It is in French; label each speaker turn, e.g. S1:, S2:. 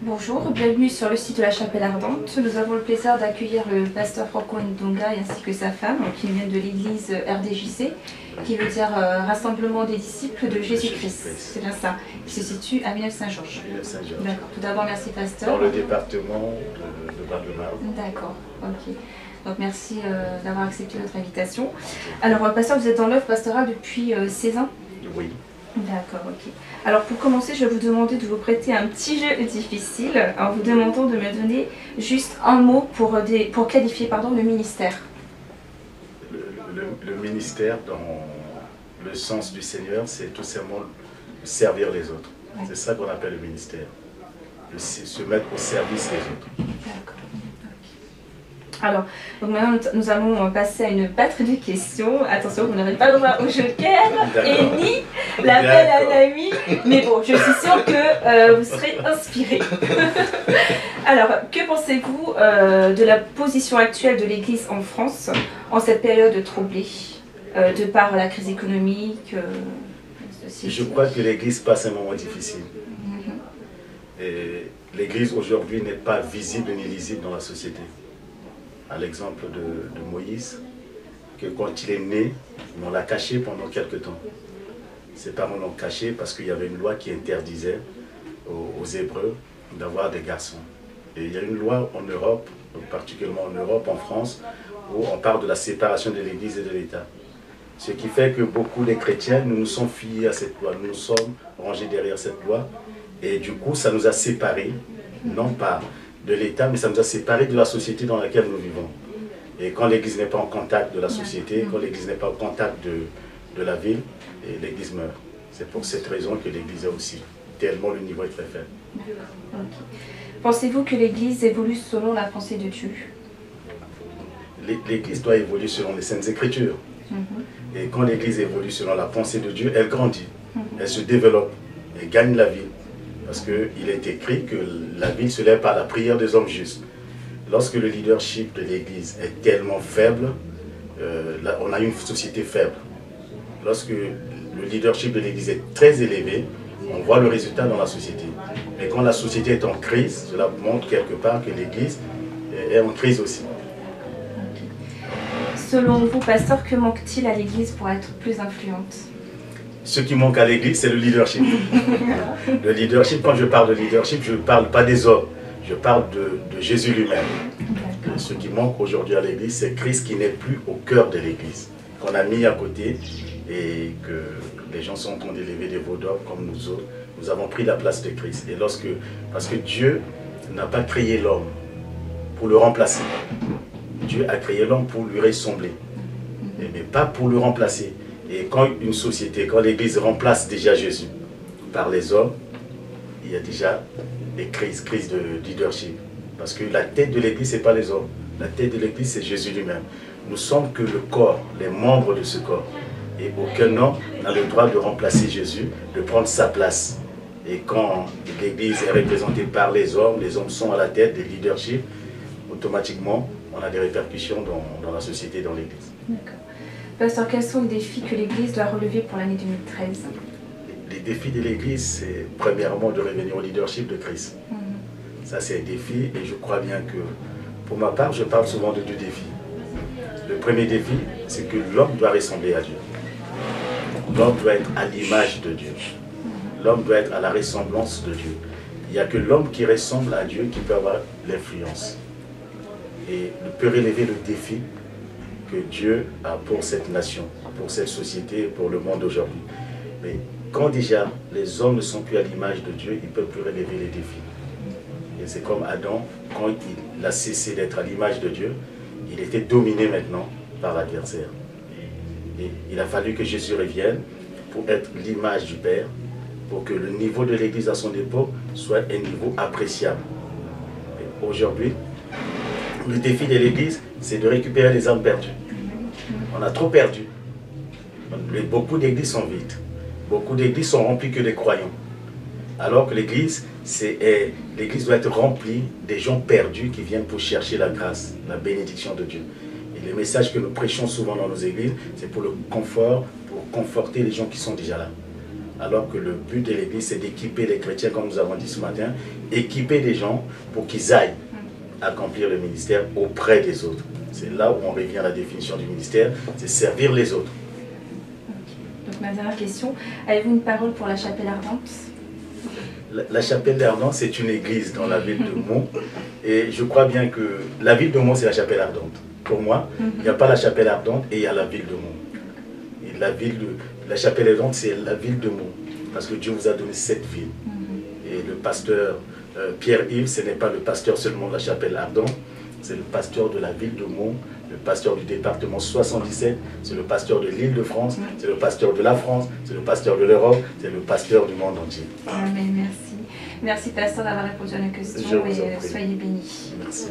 S1: Bonjour, bienvenue sur le site de la Chapelle Ardente. Nous avons le plaisir d'accueillir le pasteur Franco Ndonga ainsi que sa femme qui viennent de l'église RDJC, qui veut dire Rassemblement des disciples de Jésus-Christ. C'est bien ça, qui se situe à Villeneuve-Saint-Georges. D'accord, tout d'abord merci pasteur.
S2: Dans le département de Val-de-Marne.
S1: D'accord, ok. Donc merci d'avoir accepté notre invitation. Alors pasteur, vous êtes dans l'œuvre pastorale depuis 16 ans?
S2: Oui.
S1: D'accord, ok. Alors pour commencer, je vais vous demander de vous prêter un petit jeu difficile en vous demandant de me donner juste un mot pour qualifier le ministère.
S2: Le ministère, dans le sens du Seigneur, c'est tout simplement servir les autres. Ouais. C'est ça qu'on appelle le ministère. Se mettre au service des autres.
S1: D'accord. Alors, donc maintenant nous allons passer à une batterie de questions. Attention, vous n'aurez pas le droit au joker et ni l'appel à l'ami. Mais bon, je suis sûre que vous serez inspirés. Alors, que pensez-vous de la position actuelle de l'Église en France en cette période troublée, de par la crise économique
S2: Je crois que l'Église passe un moment difficile. Et l'Église aujourd'hui n'est pas visible ni lisible dans la société. À l'exemple de Moïse, que quand il est né, on l'a caché pendant quelque temps. Ses parents l'ont caché parce qu'il y avait une loi qui interdisait aux Hébreux d'avoir des garçons. Et il y a une loi en Europe, particulièrement en Europe, en France, où on parle de la séparation de l'Église et de l'État. Ce qui fait que beaucoup de chrétiens, nous nous sommes fiés à cette loi, nous nous sommes rangés derrière cette loi. Et du coup, ça nous a séparés, non pas de l'État, mais ça nous a séparés de la société dans laquelle nous vivons. Et quand l'Église n'est pas en contact de la société, quand l'Église n'est pas en contact de la ville, l'Église meurt. C'est pour cette raison que l'Église est aussi, tellement le niveau est très faible.
S1: Okay. Pensez-vous que l'Église évolue selon la pensée de Dieu?
S2: L'Église doit évoluer selon les Saintes Écritures. Et quand l'Église évolue selon la pensée de Dieu, elle grandit, elle se développe, elle gagne la vie. Parce qu'il est écrit que la ville se lève par la prière des hommes justes. Lorsque le leadership de l'Église est tellement faible, on a une société faible. Lorsque le leadership de l'Église est très élevé, on voit le résultat dans la société. Mais quand la société est en crise, cela montre quelque part que l'Église est en crise aussi.
S1: Selon vous, pasteur, que manque-t-il à l'Église pour être plus influente?
S2: Ce qui manque à l'Église, c'est le leadership. Le leadership, quand je parle de leadership, je ne parle pas des hommes, je parle de Jésus lui-même. Ce qui manque aujourd'hui à l'Église, c'est Christ qui n'est plus au cœur de l'Église, qu'on a mis à côté et que les gens sont en train d'élever des veaux d'or comme nous autres. Nous avons pris la place de Christ. Et parce que Dieu n'a pas créé l'homme pour le remplacer. Dieu a créé l'homme pour lui ressembler, mais pas pour le remplacer. Et quand une société, quand l'Église remplace déjà Jésus par les hommes, il y a déjà des crises de leadership. Parce que la tête de l'Église, ce n'est pas les hommes. La tête de l'Église, c'est Jésus lui-même. Nous sommes que le corps, les membres de ce corps. Et aucun homme n'a le droit de remplacer Jésus, de prendre sa place. Et quand l'Église est représentée par les hommes sont à la tête des leaderships, automatiquement, on a des répercussions dans la société, dans l'Église.
S1: D'accord. Pasteur, quels sont les défis que l'Église doit relever pour l'année 2013?
S2: Les défis de l'Église, c'est premièrement de revenir au leadership de Christ. Ça, c'est un défi et je crois bien que, pour ma part, je parle souvent de deux défis. Le premier défi, c'est que l'homme doit ressembler à Dieu. L'homme doit être à l'image de Dieu. L'homme doit être à la ressemblance de Dieu. Il n'y a que l'homme qui ressemble à Dieu qui peut avoir l'influence. Et peut relever le défi que Dieu a pour cette nation, pour cette société, pour le monde aujourd'hui. Mais quand déjà les hommes ne sont plus à l'image de Dieu, ils ne peuvent plus relever les défis. Et c'est comme Adam, quand il a cessé d'être à l'image de Dieu, il était dominé maintenant par l'adversaire. Et il a fallu que Jésus revienne pour être l'image du Père, pour que le niveau de l'Église à son époque soit un niveau appréciable. Aujourd'hui, le défi de l'Église, c'est de récupérer les âmes perdues. On a trop perdu. Beaucoup d'églises sont vides. Beaucoup d'églises sont remplies que des croyants. Alors que l'Église doit être remplie des gens perdus qui viennent pour chercher la grâce, la bénédiction de Dieu. Et les messages que nous prêchons souvent dans nos églises, c'est pour le confort, pour conforter les gens qui sont déjà là. alors que le but de l'Église, c'est d'équiper les chrétiens, comme nous avons dit ce matin, équiper des gens pour qu'ils aillent accomplir le ministère auprès des autres. C'est là où on revient à la définition du ministère, c'est servir les autres.
S1: Okay. Donc ma dernière question, avez-vous une parole pour la chapelle ardente?
S2: La chapelle ardente, c'est une église dans la ville de Meaux. Et je crois bien que la ville de Meaux, c'est la chapelle ardente. Pour moi, il n'y a pas la chapelle ardente et il y a la ville de Meaux. Et la chapelle ardente, c'est la ville de Meaux. Parce que Dieu vous a donné cette ville. Et le pasteur Pierre-Yves, ce n'est pas le pasteur seulement de la chapelle ardente, c'est le pasteur de la ville de Meaux, le pasteur du département 77, c'est le pasteur de l'Île-de-France, c'est le pasteur de la France, c'est le pasteur de l'Europe, c'est le pasteur du monde entier.
S1: Amen, merci. Merci pasteur d'avoir répondu à nos questions et soyez bénis.
S2: Merci.